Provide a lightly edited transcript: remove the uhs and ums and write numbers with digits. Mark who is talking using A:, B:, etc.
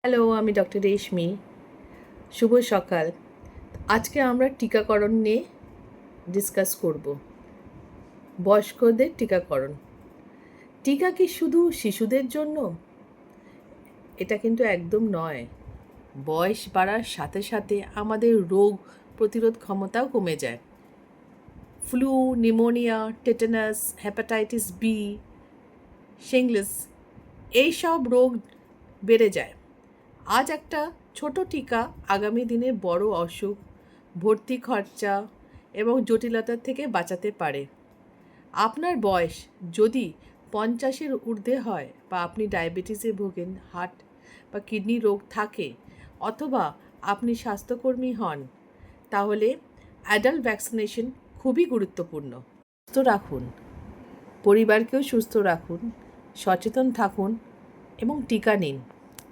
A: Hello, আমি doctor রেশমি। শুভ সকাল। আজকে আমরা টিকাকরণ নিয়ে ডিসকাস করব। বয়স্কদের টিকাকরণ। টিকা কি শুধু শিশুদের জন্য? এটা কিন্তু একদম নয়। বয়স বাড়ার সাথে সাথে আমাদের রোগ প্রতিরোধ ক্ষমতাও কমে যায়। Flu, pneumonia, tetanus, hepatitis B, শিংগলস এইসব রোগ বেড়ে যায়। আজ একটা ছোট টিকা আগামী দিনে বড় অসুখ, ভর্তি খরচা এবং জটিলতার থেকে বাঁচাতে পারে। আপনার বয়স যদি 50-এর ঊর্ধ্বে হয় বা আপনি ডায়াবেটিসে ভোগেন, হার্ট বা কিডনি রোগ থাকে, অথবা আপনি স্বাস্থ্যকর্মী হন, তাহলে অ্যাডাল্ট ভ্যাকসিনেশন খুবই গুরুত্বপূর্ণ। সুস্থ রাখুন, পরিবারকেও সুস্থ রাখুন, সচেতন থাকুন এবং টিকা নিন।